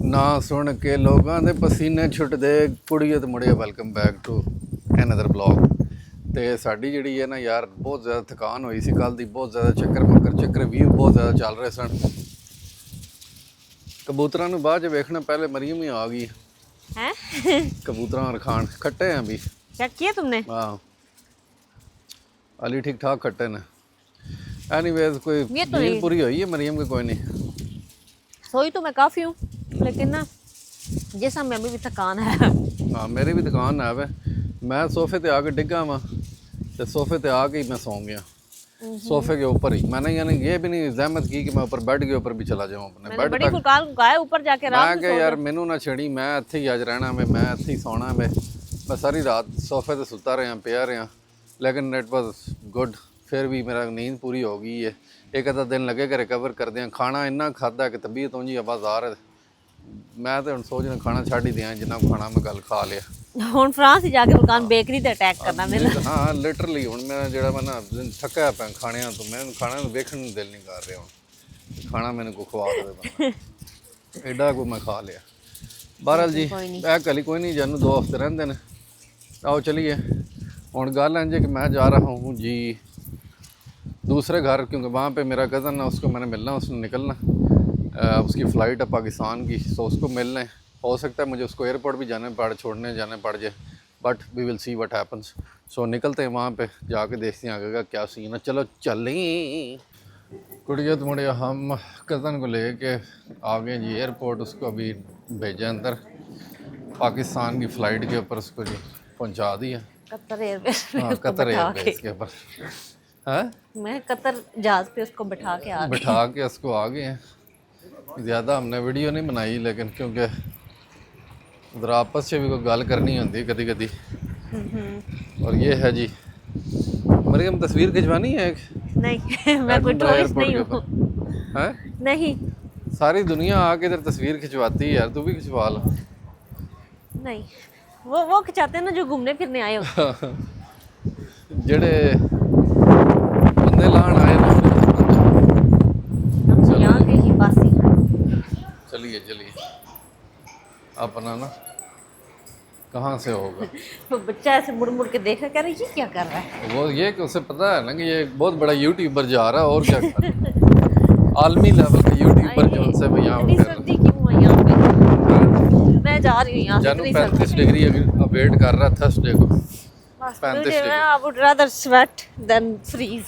ना सुन के लोगों के पसीने छुटते कुड़िए तो मुड़िए welcome back to another blog. तो साड़ी जी है ना यार बहुत ज़्यादा थकान हुई सी कल दी, बहुत ज़्यादा चक्कर व्यू बहुत ज़्यादा चल रहे सन। कबूतरों को बाद वेखना, पहले मरियम ही आ गई हैं। कबूतर और खान खट्टे हैं अभी। क्या किया तुमने? हाँ अली ठीक ठाक खट्टे ने। एनीवेज कोई ये तो नींद नहीं, पूरी हुई है मरियम की? कोई नहीं। सोई तो मैं काफ़ी हूँ, लेकिन ना जिसम में अभी भी थकान है। हाँ मेरी भी दुकान है वे। मैं सोफे ते आके डिग्गा वहाँ, तो सोफे ते आके ही मैं सौ गया सोफे के ऊपर ही। मैंने यानी ये भी नहीं जहमत की कि मैं ऊपर बेड के ऊपर भी चला जाऊँ अपने मैंने बेड बड़ी तक। फुकान कहा है ऊपर जाके रात मैं में क्या सो यार जा। मैनू ना छेड़ी, मैं इत्थे ही अज रहना मैं इत्थे ही सोना मैं सारी रात सोफे ते सुता रहा पिया रहा, लेकिन इट वॉज गुड। फिर भी मेरा नींद पूरी हो गई है। एक अद्धा दिन लगेगा रिकवर करदे। खाना इन्ना खादा कि तबीयत उंजी आवाज़ार है। मैं तो हम सोच रहा खाना छड़ ही दिया, जिन्ना खाना मैं गल खा लिया। ਹੁਣ फ्रांस ही जाके फुकान बेकरी ते अटैक करना मेरा। हाँ लिटरली हूँ मैं जो मैं ना थकया पै खाने तो मैं खाने वेखण ਨੂੰ दिल नहीं कर रहा हूँ। खाना मैंने को खवा दे बंदा, एडा को मैं खा लिया। बहरहाल जी कोई नहीं। ऐ कल कोई नहीं, जानू 2 हफ्ते रहते हैं। आओ चलिए हूँ गल इंज कि मैं जा रहा हूँ जी दूसरे घर, क्योंकि वहाँ पे मेरा कज़न है, उसको मैंने मिलना, उसने निकलना। उसकी फ़्लाइट है पाकिस्तान की, तो उसको मिलने हो सकता है मुझे उसको एयरपोर्ट भी जाने पड़ छोड़ने जाने पड़ जाए, but we will see what happens. So निकलते हैं वहाँ पे जाके देखते हैं आगे का क्या सीन है। चलो चलें कुड़िया तो मुड़िया हम कज़न को लेके आ गए जी एयरपोर्ट। उसको अभी भेजा अंदर, पाकिस्तान की फ़्लाइट के ऊपर उसको जी पहुँचा दिया। कतर एयरवेज पे हाँ उसको कतर बैठा के, एयरवेज़ के ऊपर है मैं कतर जहाज पे उसको बैठा के आ गई। बिठा के उसको आ गए हैं। ज़्यादा हमने वीडियो नहीं बनाई, लेकिन क्योंकि उधर आपस से भी कोई गल करनी होती कदी कदी। और ये है जी मरियम, तस्वीर खिंचवानी है एक नहीं मैं कोई एडनबरा टूरिस्ट एयरपोर्ट नहीं के हूँ। ऊपर है। नहीं सारी दुनिया आके इधर तस्वीर खिंचवाती है यार, तू भी खिंचवा ला। नहीं, वो खिंचाते हैं ना जो घूमने फिरने आए होते हैं। जेड़े बंदे लान आए ना हम तो चलो यहाँ के जी ही बासी हैं। चलिए चलिए। अपना ना कहाँ से होगा वो बच्चा ऐसे मुड़ मुड़ के देखा, कह रहा है ये क्या कर रहा है। वो, ये कि उसे पता है ना कि ये बहुत बड़ा यूट्यूबर जा रहा है, और क्या कर रहा है। आलमी लेवल का यूट्यूबर जो उनसे मैं यहाँ इतनी कर सर्दी क्यों है यहाँ पे? मैं जा रही हूँ यहाँ से, जानू इतनी 35 सर्दी। डिग्री वेट कर रहा थर्सडे को। बस 35 मुझे, degree I would rather sweat than freeze.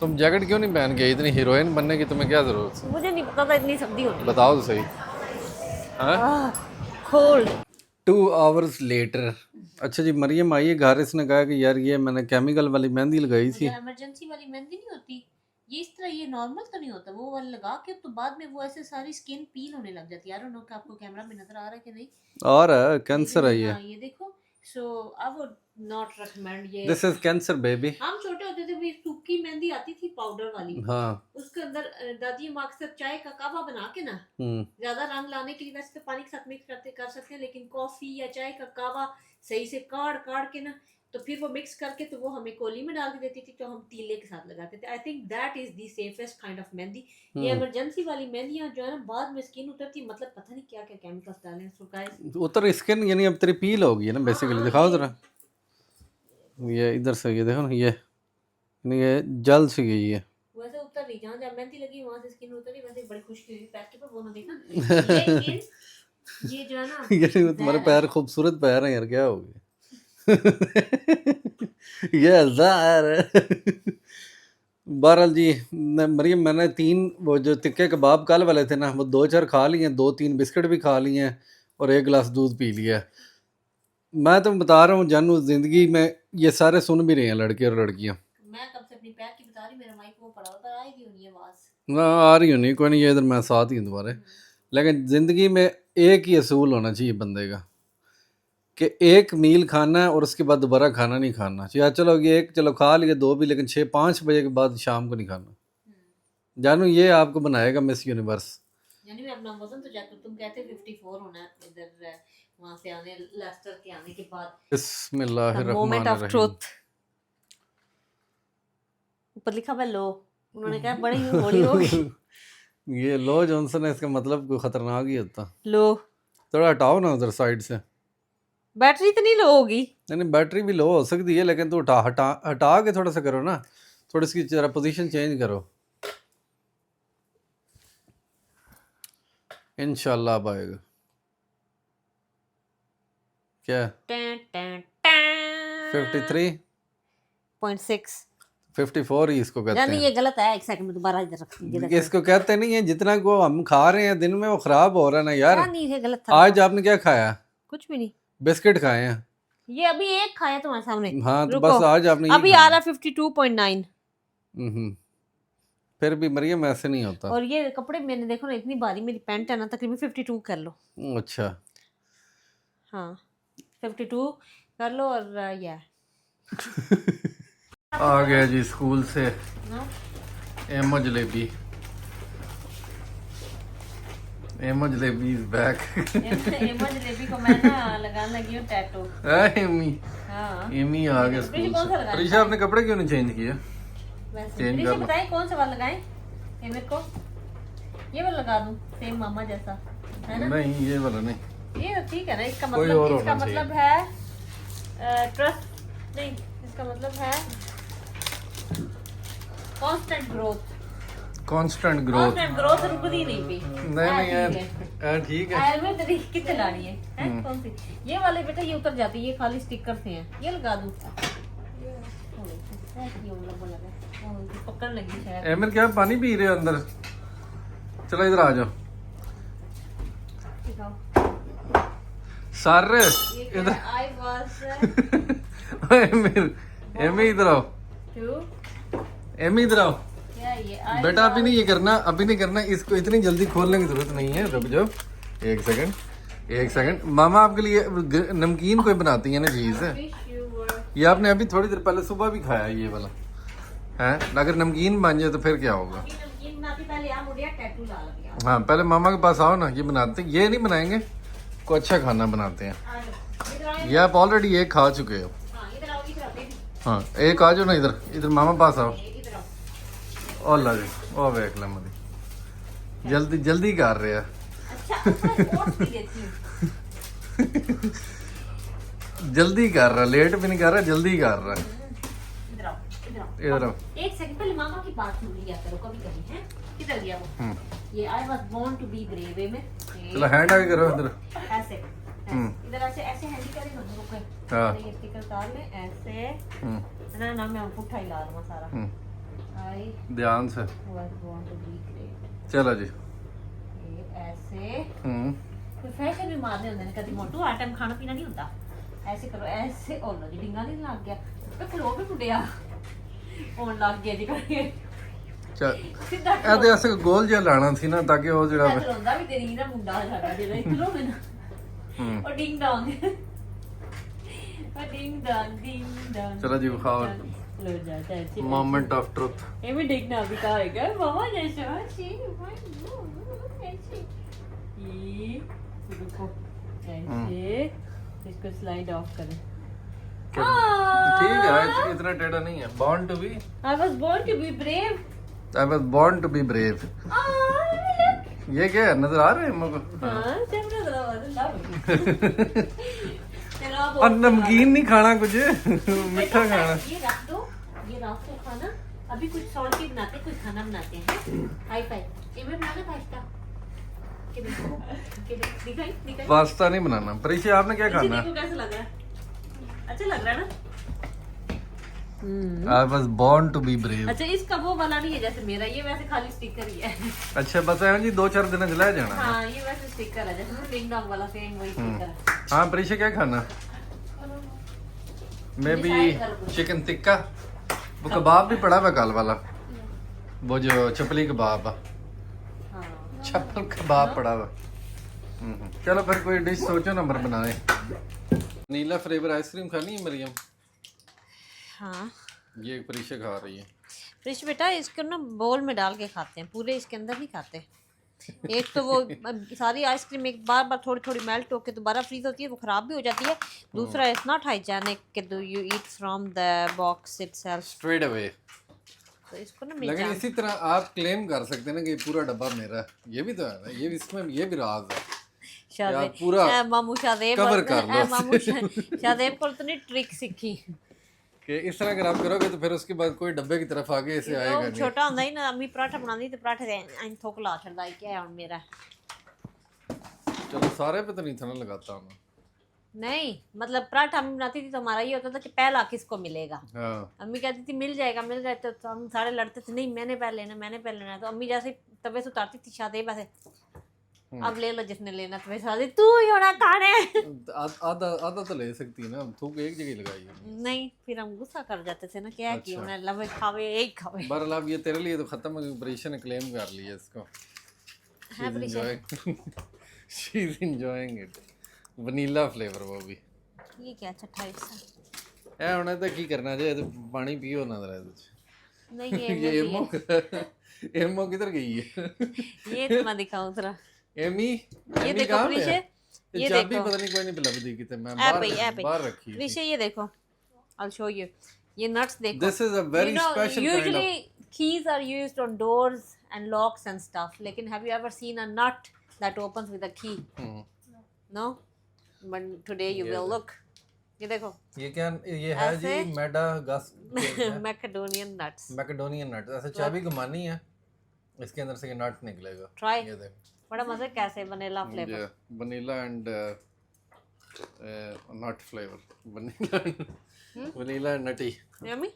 तुम जैकेट क्यों नहीं पहन के? इतनी हीरोइन बनने की तुम्हें क्या जरूरत है? मुझे नहीं पता था इतनी सर्दी होती है। बताओ तो सही। हाँ कोल्ड। 2 hours later. अच्छा जी मरियम आई है घर, इसने कहा कि यार ये मैंने केमिकल वाली मेहंदी लगाई थी। इमरजेंसी वाली मेहंदी नहीं होती ये, इस तरह ये नॉर्मल तो नहीं होता, वो वाला लगा के तो बाद में वो ऐसे सारी स्किन पील होने लग जाती है। आई डोंट नो कि आपको कैमरा में नजर आ रहा है कि नहीं, और कैंसर लेकिन है ये। हाँ ये देखो। सो आई वुड नॉट रिकमेंड ये। This is cancer baby. हम छोटे होते थे भी सूखी मेहंदी आती थी पाउडर वाली, हाँ उसके अंदर दादी अम्मा अक्सर चाय का कावा बना के ना, ज्यादा रंग लाने के लिए वैसे तो पानी के साथ मिक्स करते कर सकते हैं, लेकिन कॉफी या चाय का कावा सही से काढ़ काढ़ के ना, तो फिर वो मिक्स करके तो वो हमें कोली में डाल के देती थी, तो हम तीले के साथ लगाते थे। I think that is the safest kind of mehndi. ये इमरजेंसी वाली मेहंदियां जो है ना बाद में स्किन उतरती, मतलब पता नहीं क्या क्या केमिकल्स डाले हैं। सो गाइस उतर स्किन यानी अब तेरी पील होगी है ना बेसिकली। दिखाओ जरा ये इधर से, ये देखो ना ये यानी ये जल सी गई है। वैसे उतर रही, जहाँ जहाँ मेहंदी लगी वहां से स्किन उतरी। वैसे बड़ी खुशकी हुई पैर के पर, वो ना देखा। लेकिन ये जो है ना यानी वो तुम्हारे पैर खूबसूरत पैर हैं यार, क्या हो गया? ये ज़ार बहरहाल जी मरियम, मैंने 3 वो जो तिक्के कबाब कल वाले थे ना, वो 2-4 खा लिए हैं, 2-3 बिस्किट भी खा लिए हैं, और 1 गिलास दूध पी लिया है। मैं तो बता रहा हूँ जानू, ज़िंदगी में ये सारे सुन भी रहे हैं लड़के और लड़कियाँ। मैं कब से अपनी पैर की बता रही, मेरा माइक वो पड़ा होता आएगी नहीं आवाज। ना आ रही हो नहीं, कोई नहीं, ये इधर मैं साथ ही हूँ तुम्हारे। लेकिन ज़िंदगी में एक ही असूल होना चाहिए बंदे का, कि एक मील खाना है और उसके बाद दोबारा खाना नहीं खाना चाहिए। चलो ये एक, चलो खा लिए 2 भी, लेकिन 6-5 बजे के बाद शाम को नहीं खाना। जानू ये आपको बनाएगा मिस यूनिवर्स। यानी मैं अपना वजन तो चेक, तुम कहते 54 होना है इधर, वहां से आने लेस्टर के आने के बाद। मोमेंट ऑफ बिस्मिल्लाहिर्रहमानिर्रहीम। ट्रुथ ऊपर लिखा हुआ लो, उन्होंने कहा बड़ी हौली होगी। ये लो जॉनसन है, इसका मतलब कोई खतरनाक ही होता। लो थोड़ा हटाओ ना उधर साइड से। बैटरी तो नहीं लो होगी। नहीं बैटरी भी लो हो सकती है, लेकिन तू हटा हटा हटा के थोड़ा सा करो ना, थोड़ी सी जरा पोजीशन चेंज करो। इंशाल्लाह अब आएगा। क्या 53 53.6 54 ही इसको कहते नहीं हैं। ये गलत है, एक सेकंड में दोबारा इधर रख इधर इसको कहते नहीं है, जितना को हम खा रहे हैं दिन में वो खराब हो रहा है ना यार। नहीं ये गलत था। आज आपने क्या खाया? कुछ भी नहीं, बिस्किट खाए हैं। ये अभी एक खाया तुम्हारे सामने। हाँ तो रुको, बस आज आपने अभी आ रहा 52.9। फिर भी मरियम ऐसे नहीं होता। और ये कपड़े मैंने देखो ना इतनी भारी मेरी पैंट है ना, तकरीबन 52 कर लो। अच्छा हाँ 52 कर लो। और ये आ गया जी स्कूल से Emo jalebi. Emo jalebi is back. Emo jalebi को मैं ना लगाने लगी हूँ टैटू। एमी हाँ एमी आ गया स्कूल से। प्रीशा आपने कपड़े क्यों नहीं चेंज किए? वैसे बताए कौन सा वाला लगाएं? ये मेरे को ये वाला लगा दूं सेम मामा जैसा, है ना? नहीं ये वाला नहीं, ये ठीक है ना। इसका कोई और मतलब, इसका होना मतलब है ट्रस्ट नहीं, इसका मतलब है constant growth. Constant growth. Constant growth रुकती नहीं भी। नहीं यार ठीक है। एलमेट तरीके कितने लानी है, हैं? कौन सी? ये वाले बेटा ये उतर जाती है, ये खाली स्टिकर से हैं। ये लगा दूं, पकड़ लगी शायद। एमर क्या पानी पी रहे हो अंदर? चलो इधर आ जाओ सर। इधर आई वाज एमर एमी इधर आओ। एमी इधर आओ क्या ये बेटा। अभी नहीं ये करना, अभी नहीं करना इसको, इतनी जल्दी खोलने की जरूरत नहीं है। रुक जाओ एक सेकंड, एक सेकंड। मामा आपके लिए नमकीन कोई बनाती है ना चीज है। ये आपने अभी थोड़ी देर पहले सुबह भी खाया ये वाला है। अगर नमकीन बन जाए तो फिर क्या होगा? हाँ पहले मामा के पास आओ ना, ये बनाते हैं। ये नहीं बनाएंगे, को अच्छा खाना बनाते हैं। ये आप ऑलरेडी एक खा चुके हो। हाँ एक आ जाओ ना इधर, इधर मामा पास आओ। ओ ला जी ओ वेख ला मदी जल्दी जल्दी कर रहे हैं। जल्दी कर रहा, लेट भी नहीं कर रहा, जल्दी कर रहा है। इधर आओ। एक सेकंड पहले मामा की बात सुन लिया करो कभी कभी, हैं? किधर गया वो? ये I was born to be brave में। चलो हैंड आगे करो इधर। ऐसे इधर ऐसे ऐसे हैंडी करे ना, रुको। हाँ ये स्टिकर उतार ले ऐसे ना मैं पुट्ठा ही ला दूंगा सारा। आई ध्यान से। Was born to be great. चलो जी। ये ऐसे कोई फैशन भी मारने होंगे कभी मोटू, आ टाइम खाना पीना नहीं होता। ऐसे करो ऐसे। ओ लो जी डिंगा नहीं लग गया तो खलो भी मुंडिया होन लग गया जी करके। चल ਇਹਦੇ ਐਸੇ ਗੋਲ ਜਿਹਾ ਲਾਣਾ ਸੀ ਨਾ, ਤਾਂ ਕਿ ਉਹ ਜਿਹੜਾ ਰੋਂਦਾ ਵੀ ਤੇਰੀ ਨਾ ਮੁੰਡਾ ਸਾਡਾ ਜਿਹੜਾ ਇਧਰੋਂ ਮੈਨੂੰ ਉਹ ਡਿੰਗ ਡੋਂਗ ਡਿੰਗ ਡੋਂਗ। चलो जी खाओ। लो जा चाची मोमेंट ऑफ ट्रुथ। ये भी डिगना भी कहेगा मामा जैसा सी ऐसे ये रुको ऐसे इसको स्लाइड ऑफ करें। ठीक है इतना टेढ़ा नहीं है। born to be I was born to be brave। I was born to be brave। ये क्या है, नजर आ रहे हैं मुझको? हाँ सब नजर आ रहा है। चलो अब और नमकीन नहीं खाना, कुछ मीठा खाना। ये रख दो खाना। अभी कुछ सॉल्टी बनाते, कुछ खाना बनाते हैं। हाई फाई ये मैं बनाना पास्ता दिखाई पास्ता नहीं बनाना। परीक्षा आपने क्या खाना है? देखो कैसा लग रहा है, अच्छा लग रहा है ना? I was born to be brave। अच्छा इसका वो वाला नहीं है जैसे मेरा, ये वैसे खाली स्टिकर ही है। अच्छा बस है जी, 2-4 दिन जलाया जाना। हाँ ये वैसे स्टिकर है जैसे रिंग डॉग वाला, सेम वही स्टिकर। हाँ परीक्षा क्या खाना? मैं भी चिकन टिक्का, वो कबाब भी पड़ा हुआ कल वाला, वो जो चपली कबाब, चपल कबाब पड़ा हुआ। चलो फिर कोई डिश सोचो नंबर बनाए। नीला फ्लेवर आइसक्रीम खानी है मरियम? हाँ ये परीक्षा खा रही है। फ्रिश बेटा इसको ना बोल में डाल के खाते हैं, पूरे इसके अंदर नहीं खाते। एक तो वो सारी आइसक्रीम एक बार बार थोड़ी थोड़ी मेल्ट होकर दोबारा फ्रीज होती है, वो खराब भी हो जाती है। दूसरा it's not hygienic, you eat from the box itself straight away. तो इसको ना मैं लेकिन इसी तरह आप क्लेम कर सकते हैं ना कि पूरा डब्बा मेरा है। ये भी तो है ना, ये भी इसमें ये भी राज है कि आप पूरा मामू शादेब कवर कर लो मामू शादेब को तो नहीं ट्रिक सीखी कि इस तरह अगर आप करोगे तो फिर उसके बाद कोई डब्बे की तरफ आगे ऐसे आएगा ਉਹ नहीं। ਛੋਟਾ ਹੁੰਦਾ ਹੀ ਨਾ ਅਮੀ ਪਰਾਠਾ ਬਣਾਉਂਦੀ ਤੇ ਪਰਾਠੇ ਦੇ ਐਂ ਥੋਕ ਲਾ ਛੱਡਦਾ ਕਿ ਹੈ ਹੁਣ ਮੇਰਾ चलो सारे पे तो नहीं था ना लगाता हूँ। नहीं मतलब पराठा अम्मी बनाती थी तो हमारा ये होता था कि पहला किसको मिलेगा। हाँ अम्मी कहती थी मिल जाएगा तो हम सारे लड़ते थे नहीं मैंने पहले लेना तो अम्मी जैसे तवे से उतारती थी शादी वैसे अब ले लो जिसने लेना तो वैसे शादी तू ही होना खाने आधा आधा तो ले सकती है ना, थूक एक जगह लगाई है। नहीं फिर हम गुस्सा कर जाते थे ना क्या कि उन्हें लवे खावे एक खावे। बहरहाल अब ये तेरे लिए तो खत्म हो गई, प्रीशा ने क्लेम कर लिया इसको। She is enjoying it. Vanilla flavour वो भी ये क्या अच्छा टाइप सा ए हुणे तो की करना जे तो पानी पियो ना जरा इसको। नहीं ये एमो किधर गई है? ये तो मैं दिखाऊं जरा एमी ये देखो प्रीशे ये चाबी देखो पता नहीं कोई नहीं पिलावदी किते मैं बाहर बाहर रखी है। प्रीशे ये देखो I'll show you ये nuts देखो This is a very special kind usually keys are used on doors and locks and stuff लेकिन have you ever seen a nut that opens with a key? No but today you will look ये देखो ये क्या ये है जी मेडागस मैकेडोनियन nuts मैकेडोनियन नट। ऐसे चाबी घुमानी है इसके अंदर से ये नट निकलेगा। ट्राई ये देख बड़ा मजा कैसे vanilla flavour vanilla and nut flavour vanilla and nutty. Yummy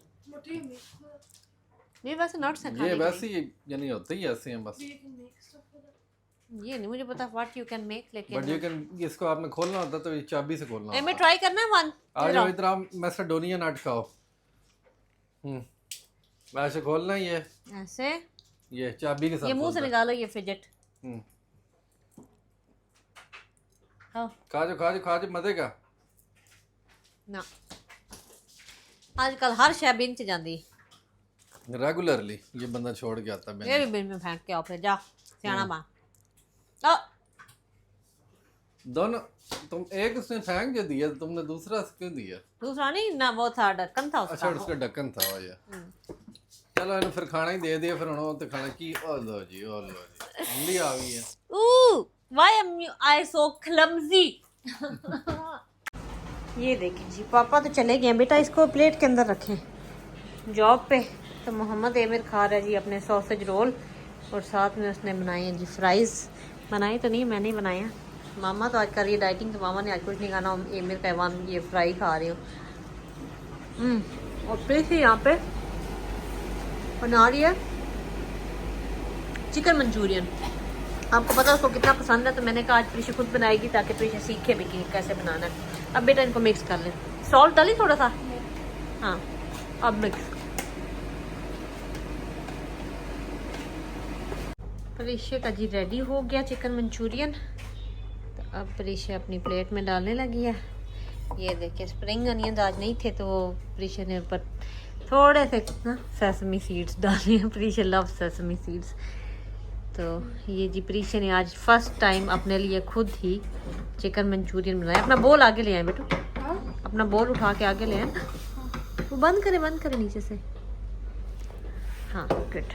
ये वैसे नट्स हैं ये वैसे ही यानी होते ही ऐसे हैं बस। ये नहीं मुझे पता व्हाट यू कैन मेक लेकिन बट यू कैन इसको आपने खोलना होता तो ये चाबी से खोलना होता। मैं ट्राई करना है वन आ जाओ इधर आप मैसेडोनियन नट खाओ। वैसे खोलना ही है ऐसे ये चाबी के साथ ये मुंह से निकालो ये फिजेट हाँ खा जो मजे का ना आजकल हर शय बिन च जांदी रेगुलरली ये बंदा छोड़ के आता है। ये भी बिन में फेंक के आओ फिर जा सियाना बा ओ दोनों तुम एक उसने फेंक जो दिया तुमने दूसरा क्यों दिया? दूसरा नहीं ना वो था ढक्कन था अच्छा उसका उसका ढक्कन था वो ये। चलो इन्हें फिर खाना ही दे दिया फिर उन्होंने तो खाना की ओ लो जी अम्मी आ गई है। Ooh, why am I so clumsy? ये देखिए जी पापा तो चले गए बेटा इसको प्लेट के अंदर रखें जॉब पे। तो मोहम्मद एमिर खा रहा है जी अपने सॉसेज रोल और साथ में उसने बनाए हैं जी फ्राइज़। बनाए तो नहीं मैंने ही बनाया मामा तो आज कर रही है डाइटिंग तो मामा ने आज कुछ नहीं खाना एमिर कहवान ये फ्राई खा रही हूँ। और फिर से यहाँ पे बना रही है चिकन मंचूरियन। आपको पता है उसको कितना पसंद है तो मैंने कहा आज प्रीशा खुद बनाएगी ताकि प्रीशा सीखे भी कि कैसे बनाना है। अब बेटा इनको मिक्स कर लें सॉल्ट डाली थोड़ा सा हाँ अब मिक्स। प्रीशा का जी रेडी हो गया चिकन मंचूरियन। तो अब प्रीशा अपनी प्लेट में डालने लगी है। ये देखिए स्प्रिंग अनियंस आज नहीं थे तो प्रीशा ने ऊपर थोड़े से सेसमी सीड्स डाले हैं। Prisha love sesame seeds. तो ये जी प्रीशा ने आज फर्स्ट टाइम अपने लिए खुद ही चिकन मंचूरियन बनाया। अपना बोल आगे ले आए बेटू अपना बोल उठा के आगे ले आए वो बंद करे नीचे से हाँ गुड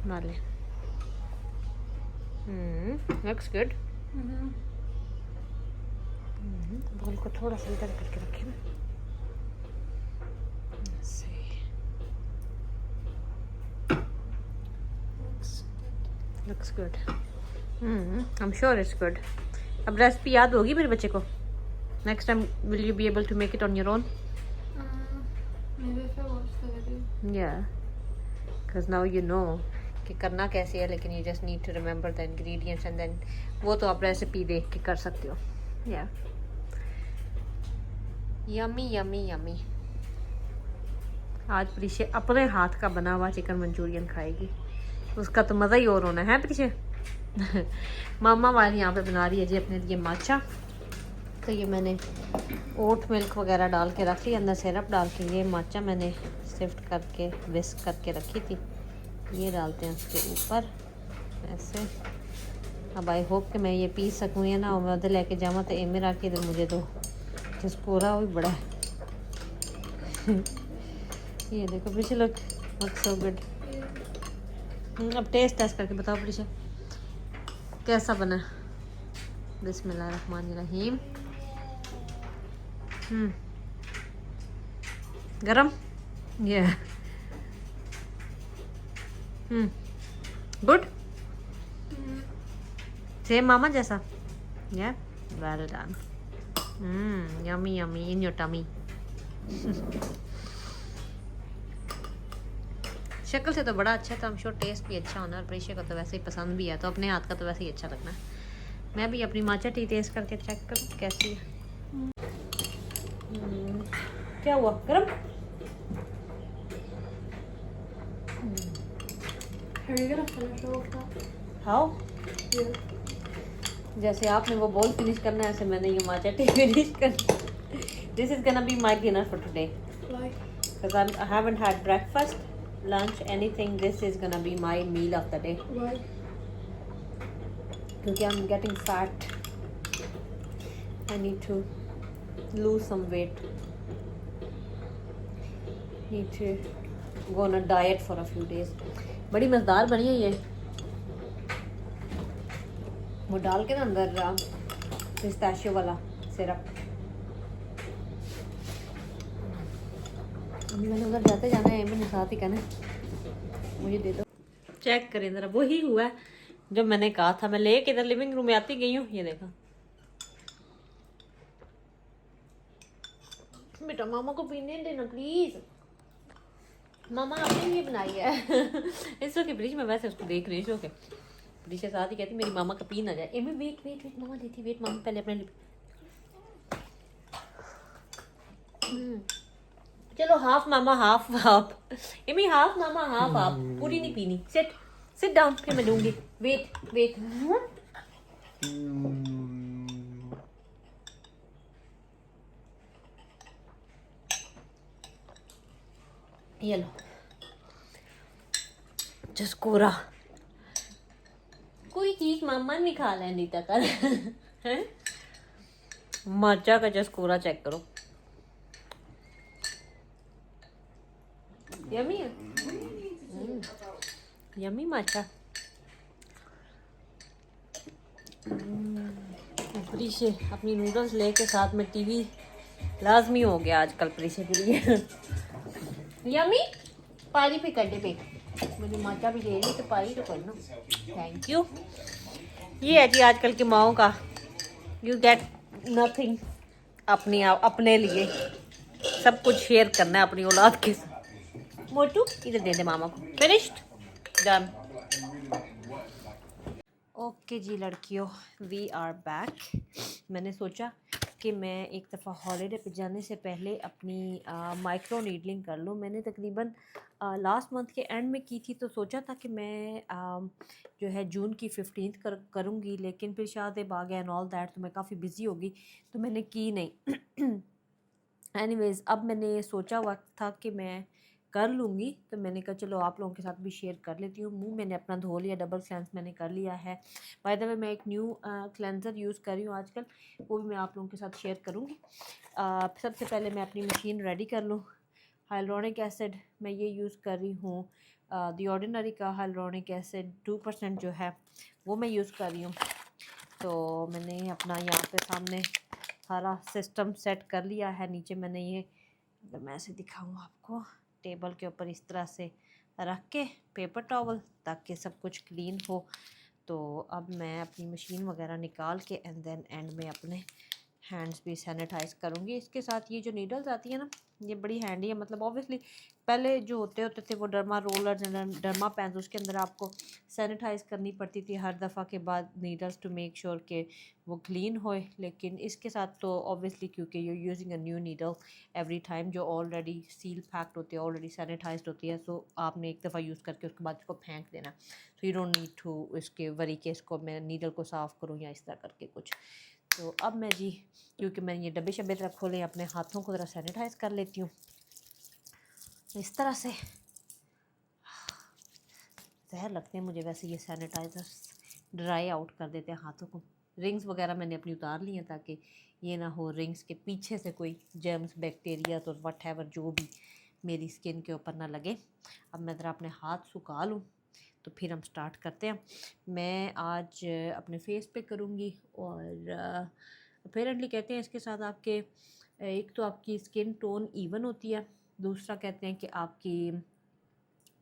डाले लुक्स गुड। बोल को थोड़ा सा इधर करके रखें ना looks good I'm sure it's good। अब रेसिपी याद होगी मेरे बच्चे को next time will you be able to make it on your own? Maybe if I watch the video। Yeah because now you know कि करना कैसे है लेकिन you just need to remember the ingredients and then वो तो आप recipe देख के कर सकते हो। Yeah yummy yummy yummy। आज प्रीशा अपने हाथ का बना हुआ चिकन मंचूरियन खाएगी उसका तो मज़ा ही और होना है प्रीशा। मामा वाली यहाँ पे बना रही है जी अपने लिए माचा। तो ये मैंने ओट मिल्क वगैरह डाल के रख ली अंदर सिरप डाल के। ये माचा मैंने सिफ्ट करके विस्क करके रखी थी ये डालते हैं उसके ऊपर ऐसे। अब आई होप कि मैं ये पी सकूँ या ना मैं उधर लेके जाऊँ तो एमिर आके इधर मुझे दो जिसको रहा वो भी बड़ा है। ये देखो प्रीशा, लुक सो गुड। अब टेस्ट करके बताओ प्रीशा कैसा बना। बिस्मिल्लाहिर्रहमानिर्रहीम। गरम। ये गुड, सेम मामा जैसा। या well done. Yummy yummy in your tummy. शक्ल से तो बड़ा अच्छा था, हम श्योर टेस्ट भी अच्छा होना, और प्रेशर को तो वैसे ही पसंद भी है, तो अपने हाथ का तो वैसे ही अच्छा लगना है। मैं भी अपनी माचा टी टेस्ट करके चेक करूँ कैसी है। क्या हुआ, गरम? Are you gonna finish all of that? How? Yeah. जैसे आपने वो बोल फिनिश करना है, ऐसे मैंने ये माचा टी फिनिश करना। This is gonna be my dinner for today, Why? because I haven't had breakfast, lunch, anything. This is gonna be my meal of the day. Why? Because I'm getting fat. I need to lose some weight. Need to go on a diet for a few days. बड़ी मज़ेदार बनी है ये। वो डाल के ना अंदर पिस्ताशियो वाला सिरप। अभी मैंने उधर जाते जाना है, मैंने साथ ही कहना मुझे दे दो। चेक करें ज़रा, वही हुआ है जो मैंने कहा था। मैं लेके इधर लिविंग रूम में आती गई हूँ, ये देखा। बेटा मामा को पीने देना प्लीज, मामा आपने भी बनाई है। इस वक्त प्लीज, मैं वैसे उसको देख रही हूँ कि प्लीज के साथ ही कहती मेरी मामा का पी ना जाए। एमी वेट वेट वेट, मामा देती, वेट मामा पहले अपने चलो हाफ मामा हाफ हाफ। एमी हाफ मामा हाफ हाफ, पूरी नहीं पीनी। सिट सिट डाउन, फिर मैं दूंगी। Wait wait. ये लो चस्कोरा, कोई चीज मामा नहीं खा लेनी तक है। माचा का चस्कोरा चेक करो, यमी है। यमी माचा। प्रीशे अपनी नूडल्स लेके साथ में टीवी लाजमी हो गया आजकल प्रीशे के लिए। यमी पारी पे कड्डे पे मुझे माचा भी ले ली, तो पारी तो करना। Thank you. ये है जी आजकल की माओ का, यू गेट नथिंग अपने लिए, सब कुछ शेयर करना है अपनी औलाद के साथ। मोटू इधर दे दे मामा को। Finished, done. ओके जी लड़कियों, वी आर बैक। मैंने सोचा कि मैं एक दफ़ा हॉलीडे पे जाने से पहले अपनी माइक्रो नीडलिंग कर लूँ। मैंने तकरीबन लास्ट मंथ के एंड में की थी, तो सोचा था कि मैं जो है जून की 15 करूँगी, लेकिन फिर शादी आ गया एंड ऑल दैट, तो मैं काफ़ी बिज़ी हो गई, तो मैंने की नहीं। एनीवेज़ अब मैंने सोचा हुआ था कि मैं कर लूँगी, तो मैंने कहा चलो आप लोगों के साथ भी शेयर कर लेती हूँ। मुंह मैंने अपना धो लिया, डबल क्लेंस मैंने कर लिया है। बाय द वे मैं एक न्यू क्लेंजर यूज़ कर रही हूँ आजकल, वो भी मैं आप लोगों के साथ शेयर करूँगी। सबसे पहले मैं अपनी मशीन रेडी कर लूँ। हाइलुरोनिक एसिड मैं ये यूज़ कर रही हूँ, द ऑर्डिनरी का हाइलुरोनिक एसिड 2% जो है वो मैं यूज़ कर रही हूँ। तो मैंने अपना यहाँ पे सामने सारा सिस्टम सेट कर लिया है। नीचे मैंने ये, अगर मैं ऐसे दिखाऊँ आपको, टेबल के ऊपर इस तरह से रख के पेपर टॉवल, ताकि सब कुछ क्लीन हो। तो अब मैं अपनी मशीन वगैरह निकाल के एंड देन एंड में अपने हैंड्स भी सैनिटाइज़ करूँगी। इसके साथ ये जो नीडल्स आती है ना, ये बड़ी हैंडी है। मतलब ऑब्वियसली पहले जो होते थे वो डर्मा रोलर, डर्मा पेन्स, उसके अंदर आपको सैनिटाइज़ करनी पड़ती थी हर दफ़ा के बाद नीडल्स, टू मेक श्योर कि वो क्लीन होए। लेकिन इसके साथ तो ऑब्वियसली क्योंकि you using a new needle every time, जो ऑलरेडी सील पैक्ड होती है, ऑलरेडी सैनिटाइज्ड होती है, सो आपने एक दफ़ा यूज़ करके उसके बाद इसको फेंक देना। So you don't need to इसके वरी के इसको मैं नीडल को साफ़ करूँ या इस तरह करके कुछ। तो अब मैं जी, क्योंकि मैंने ये डब्बे शब्बे तरह खोले, अपने हाथों को ज़रा सैनिटाइज़ कर लेती हूँ इस तरह से। जहर लगते हैं मुझे वैसे ये सैनिटाइज़र्स, ड्राई आउट कर देते हैं हाथों को। रिंग्स वगैरह मैंने अपनी उतार ली हैं ताकि ये ना हो रिंग्स के पीछे से कोई जर्म्स, बैक्टीरिया, तो वट एवर जो भी मेरी स्किन के ऊपर ना लगे। अब मैं ज़रा अपने हाथ सुखा लूँ तो फिर हम स्टार्ट करते हैं। मैं आज अपने फेस पे करूँगी और अपेरेंटली कहते हैं इसके साथ आपके एक तो आपकी स्किन टोन इवन होती है, दूसरा कहते हैं कि आपकी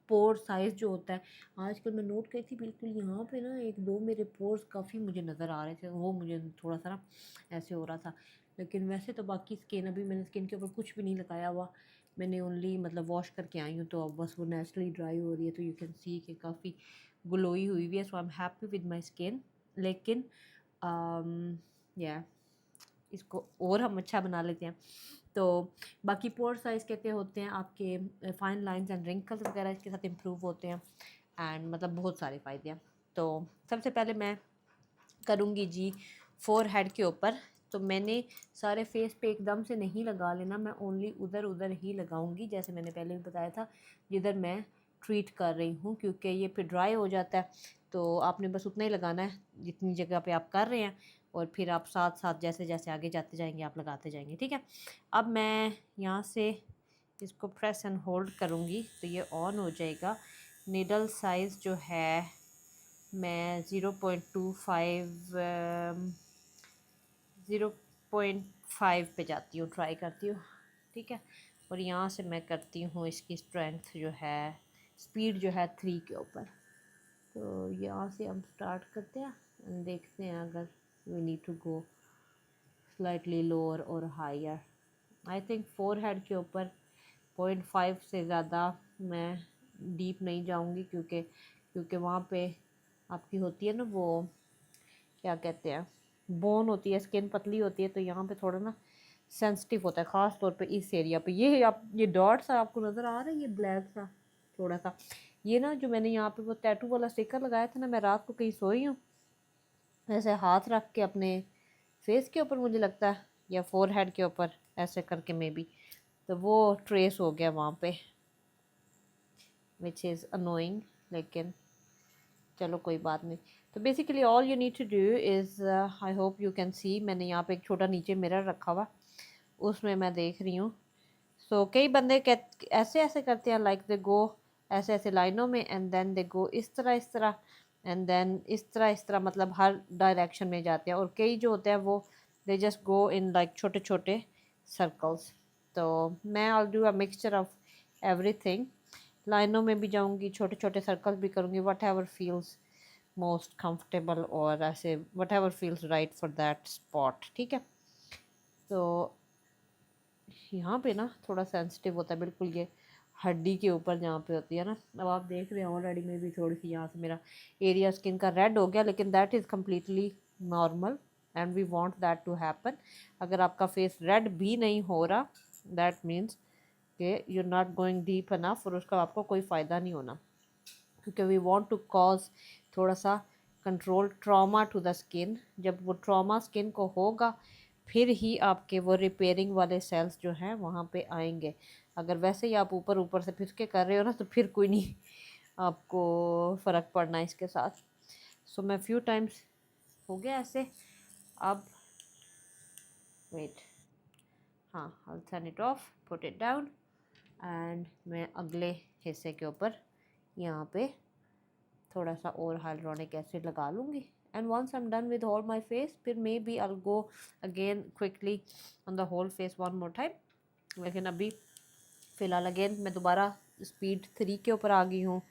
पोर साइज़ जो होता है, आजकल मैं नोट करी थी बिल्कुल यहाँ पे ना एक दो मेरे पोर्स काफ़ी मुझे नज़र आ रहे थे, वो मुझे थोड़ा सा ना ऐसे हो रहा था। लेकिन वैसे तो बाकी स्किन, अभी मैंने स्किन के ऊपर कुछ भी नहीं लगाया हुआ, मैंने ओनली मतलब वॉश करके आई हूँ तो अब बस वो नेचुरली ड्राई हो रही है, तो यू कैन सी कि काफ़ी ग्लोई हुई हुई है। So I am happy with my skin. लेकिन या इसको और हम अच्छा बना लेते हैं। तो बाकी पोर साइज़ कहते होते हैं आपके फाइन लाइंस एंड रिंकल्स वगैरह इसके साथ इम्प्रूव होते हैं एंड मतलब बहुत सारे फ़ायदे हैं। तो सबसे पहले मैं करूँगी जी फोर हेड के ऊपर। तो मैंने सारे फेस पे एकदम से नहीं लगा लेना, मैं ओनली उधर उधर ही लगाऊंगी, जैसे मैंने पहले भी बताया था जिधर मैं ट्रीट कर रही हूँ, क्योंकि ये फिर ड्राई हो जाता है। तो आपने बस उतना ही लगाना है जितनी जगह पे आप कर रहे हैं, और फिर आप साथ साथ जैसे जैसे आगे जाते जाएंगे आप लगाते जाएंगे, ठीक है। अब मैं यहाँ से इसको प्रेस एंड होल्ड करूँगी तो ये ऑन हो जाएगा। नीडल साइज़ जो है मैं 0.5 पे जाती हूँ, ट्राई करती हूँ, ठीक है। और यहाँ से मैं करती हूँ इसकी स्ट्रेंथ जो है, स्पीड जो है 3 के ऊपर। तो यहाँ से हम स्टार्ट करते हैं एंड देखते हैं अगर we need to go slightly lower और higher. I think forehead के ऊपर 0.5 से ज़्यादा मैं डीप नहीं जाऊँगी, क्योंकि वहाँ पे आपकी होती है ना वो क्या कहते हैं, बोन होती है, स्किन पतली होती है, तो यहाँ पे थोड़ा ना सेंसिटिव होता है, ख़ास तौर पे इस एरिया पे। ये आप ये डॉट्स आपको नज़र आ रहा है, ये ब्लैक सा थोड़ा सा, ये ना जो मैंने यहाँ पे वो टैटू वाला स्टिकर लगाया था ना, मैं रात को कहीं सोई हूँ ऐसे हाथ रख के अपने फेस के ऊपर, मुझे लगता है, या फोर हेड के ऊपर ऐसे करके मे बी, तो वो ट्रेस हो गया वहाँ पे, विच इज़ अनोइंग, लेकिन चलो कोई बात नहीं। तो basically all you need to do is, I hope you can see, मैंने यहाँ पे एक छोटा नीचे मिरर रखा हुआ, उसमें मैं देख रही हूँ। सो कई बंदे ऐसे ऐसे करते हैं, लाइक दे गो ऐसे ऐसे लाइनों में एंड देन दे गो इस तरह एंड देन इस तरह, मतलब हर डायरेक्शन में जाते हैं। और कई जो होते हैं वो they just go in like छोटे छोटे सर्कल्स। तो मैं I do a mixture of everything, लाइनों में भी जाऊंगी, छोटे छोटे सर्कल्स भी करूंगी, what ever feels most comfortable, और ऐसे what ever feels right for that spot, ठीक है। तो यहाँ पे ना थोड़ा सेंसिटिव होता है बिल्कुल, ये हड्डी के ऊपर जहाँ पे होती है ना। अब आप देख रहे हैं ऑलरेडी में भी थोड़ी सी यहाँ से मेरा एरिया स्किन का रेड हो गया, लेकिन that is completely normal and we want that to happen. अगर आपका फेस रेड भी नहीं हो रहा, दैट मीन्स कि you are not going deep enough, और उसका आपको कोई फ़ायदा नहीं होना, क्योंकि वी वांट टू कॉज थोड़ा सा control trauma to the skin. जब वो ट्रॉमा स्किन को होगा फिर ही आपके वो रिपेयरिंग वाले सेल्स जो हैं वहाँ पे आएंगे। अगर वैसे ही आप ऊपर ऊपर से फिर के कर रहे हो ना, तो फिर कोई नहीं आपको फ़र्क पड़ना है इसके साथ। सो मैं फ्यू टाइम्स हो गया ऐसे। अब वेट, हाँ, I'll turn it off, put it down, and मैं अगले हिस्से के ऊपर यहाँ पे थोड़ा सा और हाइलुरोनिक एसिड लगा लूँगी। And once I am done with all my face, फिर maybe I go again quickly on the whole face one more time. लेकिन अभी फ़िलहाल अगेन मैं दोबारा स्पीड 3 के ऊपर आ गई हूँ,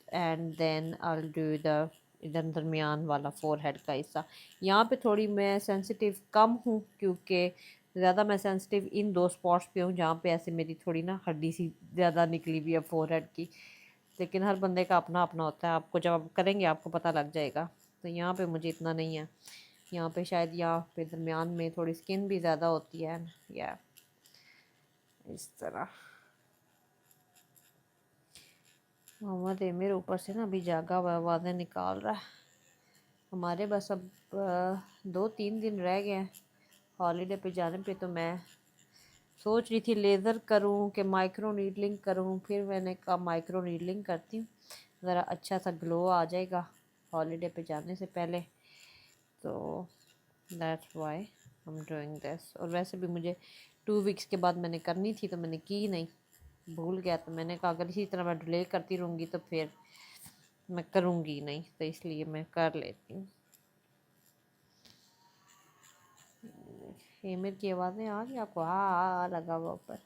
and then I do the इधर दरमियान वाला फोर हेड का हिस्सा। यहाँ पे थोड़ी मैं सेंसिटिव कम हूँ, क्योंकि ज़्यादा मैं सेंसिटिव इन दो स्पॉट्स पे हूँ जहाँ पे ऐसे मेरी थोड़ी ना हड्डी सी ज़्यादा निकली हुई है फोर हेड की। लेकिन हर बंदे का अपना अपना होता है, आपको जब आप करेंगे आपको पता लग जाएगा। तो यहाँ पे मुझे इतना नहीं है, यहाँ पे शायद यहाँ पे दरमियान में थोड़ी स्किन भी ज़्यादा होती है, या इस तरह। मोहम्मद मेरे ऊपर से ना अभी जागा हुआ आवाज़ें निकाल रहा है। हमारे बस अब 2-3 दिन रह गए हैं हॉलीडे पे जाने पे, तो मैं सोच रही थी लेज़र करूं कि माइक्रो नीडलिंग करूं। फिर मैंने कहा माइक्रो नीडलिंग करती हूँ, ज़रा अच्छा सा ग्लो आ जाएगा हॉलीडे पे जाने से पहले। तो that's why I am doing this. और वैसे भी मुझे 2 वीक्स के बाद मैंने करनी थी, तो मैंने की नहीं। भूल गया, तो मैंने कहा अगर इसी तरह मैं डिले करती रहूँगी तो फिर मैं करूँगी नहीं, तो इसलिए मैं कर लेती हूँ। हेमर की आवाज़ें आ गई आपको? हाँ लगा हुआ ऊपर।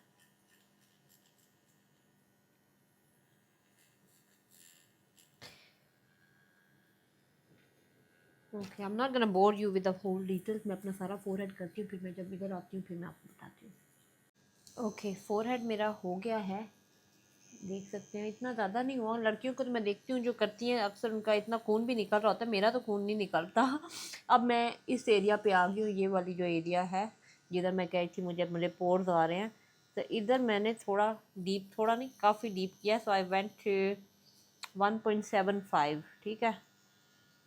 Okay, I am not gonna bore you with the whole details. मैं अपना सारा फोरहेड करती हूँ, फिर मैं जब इधर आती हूँ फिर मैं आपको बताती हूँ। ओके, फोरहेड मेरा हो गया है, देख सकते हैं। इतना ज़्यादा नहीं हुआ। लड़कियों को तो मैं देखती हूँ जो करती हैं अक्सर उनका इतना खून भी निकल रहा होता है, मेरा तो खून नहीं निकलता। अब मैं इस एरिया पे आ गई हूँ, ये वाली जो एरिया है जिधर मैं कही थी मुझे पोर्स आ रहे हैं, तो इधर मैंने थोड़ा डीप, थोड़ा नहीं काफ़ी डीप किया। सो आई वेंट 1.75, ठीक है।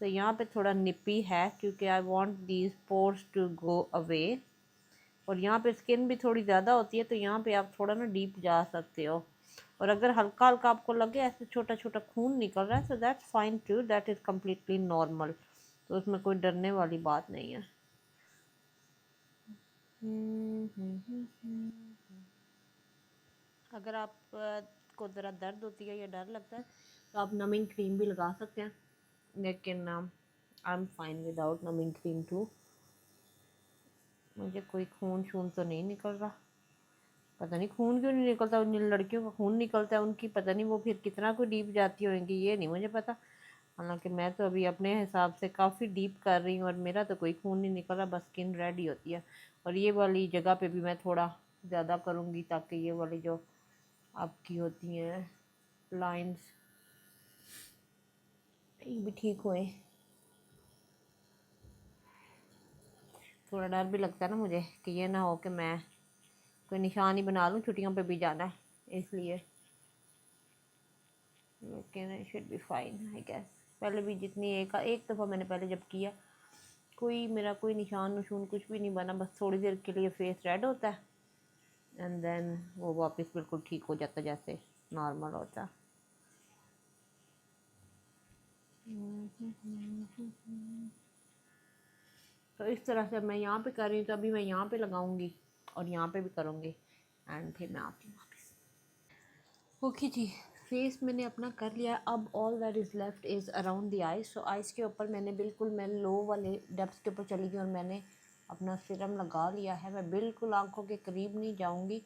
तो यहाँ पे थोड़ा निपी है क्योंकि I want these pores to go away. और यहाँ पे स्किन भी थोड़ी ज़्यादा होती है, तो यहाँ पे आप थोड़ा ना डीप जा सकते हो। और अगर हल्का हल्का आपको लगे ऐसे छोटा छोटा खून निकल रहा है, so that's fine too, that is completely normal. तो उसमें कोई डरने वाली बात नहीं है। अगर आप को ज़रा दर्द होती है या डर लगता है तो आप नमिंग क्रीम भी लगा सकते हैं, लेकिन I am fine without numbing cream too. मुझे कोई खून शून तो नहीं निकल रहा। पता नहीं खून क्यों नहीं निकलता। उन लड़कियों का खून निकलता है उनकी, पता नहीं वो फिर कितना कोई डीप जाती होंगी, ये नहीं मुझे पता। हालांकि मैं तो अभी अपने हिसाब से काफ़ी डीप कर रही हूँ और मेरा तो कोई खून नहीं निकल रहा, बस स्किन रेडी होती है। और ये वाली जगह पे भी मैं थोड़ा ज़्यादा करूँगी ताकि ये वाली जो आपकी होती हैं लाइंस ये भी ठीक हुए। थोड़ा डर भी लगता है ना मुझे कि ये ना हो कि मैं कोई निशान ही बना लूँ, छुट्टियों पे भी जाना है इसलिए। लेकिन I should be fine I guess. पहले भी जितनी एक दफ़ा मैंने पहले जब किया, कोई मेरा कोई निशान नशून कुछ भी नहीं बना, बस थोड़ी देर के लिए फेस रेड होता है एंड देन वो वापस बिल्कुल ठीक हो जाता जैसे नॉर्मल होता। तो इस तरह से मैं यहाँ पे कर रही हूँ, तो अभी मैं यहाँ पे लगाऊंगी और यहाँ पे भी करूँगी एंड फिर मैं आती हूँ वापस। ओके जी, फेस मैंने अपना कर लिया। अब all that is left is around the eyes. So eyes के ऊपर मैंने बिल्कुल, मैं लो वाले डेप्थ के ऊपर चली गई और मैंने अपना सीरम लगा लिया है। मैं बिल्कुल आंखों के करीब नहीं जाऊंगी,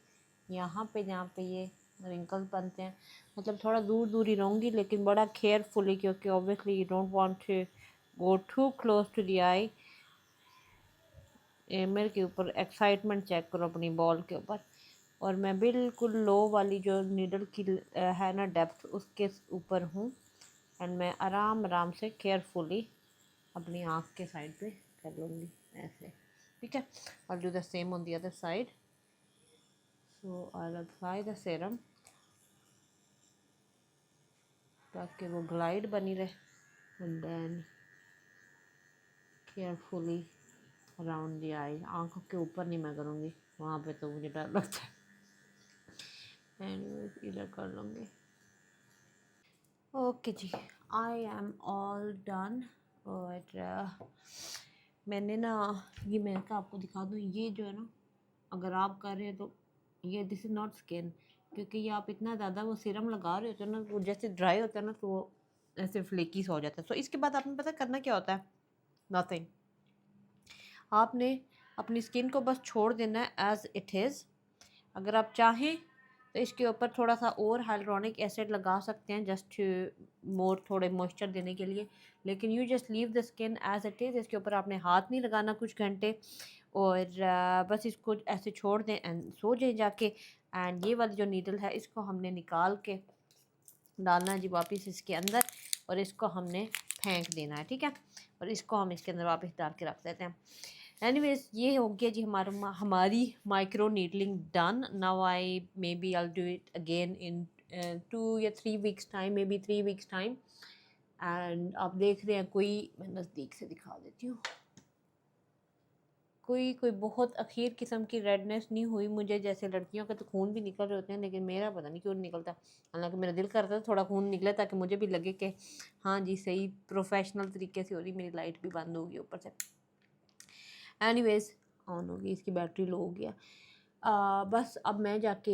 यहाँ पे जहाँ पे ये रिंकल्स बनते हैं, मतलब थोड़ा दूर दूर ही रहूँगी, लेकिन बड़ा केयरफुली, क्योंकि obviously you don't want to go too close to the eye. मेरे के ऊपर एक्साइटमेंट चेक करो अपनी बॉल के ऊपर। और मैं बिल्कुल लो वाली जो नीडल की है ना डेप्थ, उसके ऊपर हूँ एंड मैं आराम आराम से केयरफुली अपनी आँख के साइड पे कर लूँगी ऐसे, ठीक है। और do the same on the other side. So I apply the serum ताकि वो ग्लाइड बनी रहे and then carefully around the eye. आँखों के ऊपर नहीं मैं करूँगी, वहाँ पे तो मुझे डर लगता है। एंड इधर कर लूँगी। ओके जी, आई एम ऑल डन। और मैंने ना ये, मैं का आपको दिखा दूँ, ये जो है ना अगर आप कर रहे हैं तो ये दिस इज़ नॉट स्किन, क्योंकि ये आप इतना ज़्यादा वो सीरम लगा रहे होते हो ना, वो जैसे ड्राई होता है ना तो वो ऐसे फ्लेकी सा हो जाता है। सो इसके बाद आपने पता करना क्या होता है, नथिंग। आपने अपनी स्किन को बस छोड़ देना है एज़ इट इज़। अगर आप चाहें तो इसके ऊपर थोड़ा सा और हाइलुरोनिक एसिड लगा सकते हैं जस्ट मोर, थोड़े मॉइस्चर देने के लिए, लेकिन you just leave the skin as it is. इसके ऊपर आपने हाथ नहीं लगाना कुछ घंटे, और बस इसको ऐसे छोड़ दें एंड सो जाए जाके। एंड ये वाली जो नीडल है इसको हमने निकाल के डालना है जी वापस इसके अंदर, और इसको हमने फेंक देना है, ठीक है। और इसको हम इसके अंदर वापस डाल के रख देते हैं। एनीवेज, ये हो गया जी हमारी microneedling done. Now I maybe I do it again in 2 या 3 weeks time, maybe 3 weeks time. And आप देख रहे हैं, कोई मैं नज़दीक से दिखा देती हूँ, कोई बहुत अखीर किस्म की रेडनेस नहीं हुई मुझे। जैसे लड़कियों का तो खून भी निकल रहे होते हैं, लेकिन मेरा पता नहीं क्यों नहीं निकलता। हालांकि मेरा दिल करता है थोड़ा खून निकले ताकि मुझे भी लगे कि हाँ जी सही प्रोफेशनल तरीके से हो रही। मेरी लाइट भी बंद होगी ऊपर से। एनीवेज ऑन होगी, इसकी बैटरी लो हो गया। बस अब मैं जाके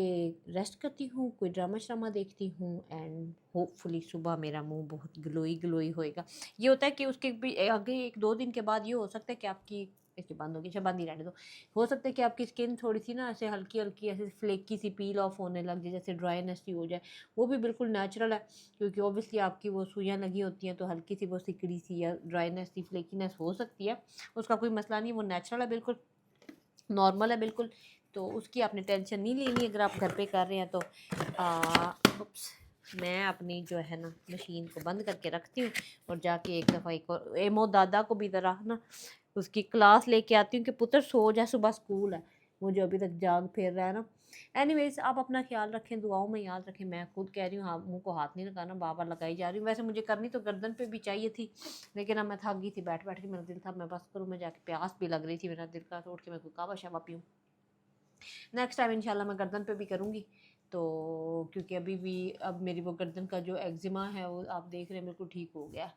रेस्ट करती हूँ, कोई ड्रामा श्रामा देखती हूँ एंड होपफुली सुबह मेरा मुंह बहुत ग्लोई ग्लोई होएगा। ये होता है कि उसके भी आगे 1-2 दिन के बाद ये हो सकता है कि आपकी इसकी बंद होगी, अच्छा बंद ही रहने दो। हो सकता है कि आपकी स्किन थोड़ी सी ना ऐसे हल्की-हल्की ऐसे फ्लेकी सी पील ऑफ होने लग जाए, जैसे ड्राइनेस सी हो जाए। वो भी बिल्कुल नेचुरल है, क्योंकि ऑब्वियसली आपकी वो सुइयाँ लगी होती हैं तो हल्की सी वो सिकड़ी सी या ड्राइनेस सी फ्लेकीनेस हो सकती है। उसका कोई मसला नहीं, वो नेचुरल है, बिल्कुल नॉर्मल है बिल्कुल। तो उसकी आपने टेंशन नहीं लेनी अगर आप घर पे कर रहे हैं तो। उप्स, मैं अपनी जो है ना मशीन को बंद करके रखती हूँ और जाके एक दफ़ा एक और एमो दादा को भी ज़रा ना उसकी क्लास लेके आती हूँ कि पुत्र सो जा, सुबह स्कूल है। वो जो अभी तक जाग फिर रहा है ना। एनीवेज, आप अपना ख्याल रखें, दुआओं में याद रखें। मैं खुद कह रही हूँ, हाँ, मुंह को हाथ नहीं लगाना, बार-बार लगाई जा रही हूँ। वैसे मुझे करनी तो गर्दन पे भी चाहिए थी, लेकिन अब मैं थक गई थी बैठ बैठ के। मेरा दिल था मैं बस करूँ, मैं जाके प्यास भी लग रही थी, मेरा दिल का उठ के मैं कोई कहवा शवा पीऊँ। नेक्स्ट टाइम इंशाल्लाह मैं गर्दन पे भी करूँगी। तो क्योंकि अभी भी अब मेरी वो गर्दन का जो एक्जिमा है वो आप देख रहे हैं बिल्कुल ठीक हो गया है।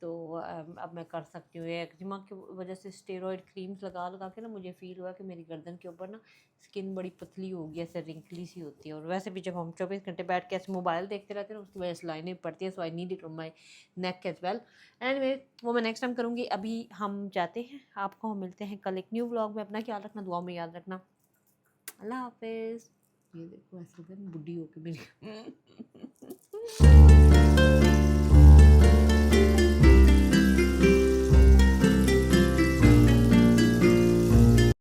तो अब मैं कर सकती हूँ। ये एक्जिमा की वजह से स्टेरॉयड क्रीम्स लगा लगा के ना मुझे फ़ील हुआ कि मेरी गर्दन के ऊपर ना स्किन बड़ी पतली हो गई, ऐसे रिंकली सी होती है। और वैसे भी जब हम 24 घंटे बैठ के ऐसे मोबाइल देखते रहते हैं ना, उसकी वजह से लाइनें पड़ती है। So I need it on my neck as well. Anyway, वो मैं नेक्स्ट टाइम करूँगी। अभी हम जाते हैं, आपको हम मिलते हैं कल एक न्यू व्लॉग में। अपना ख्याल रखना, दुआ में याद रखना। अल्लाह हाफ़िज़। ये देखो ऐसे लग रहा है बुड्ढी हो के मेरी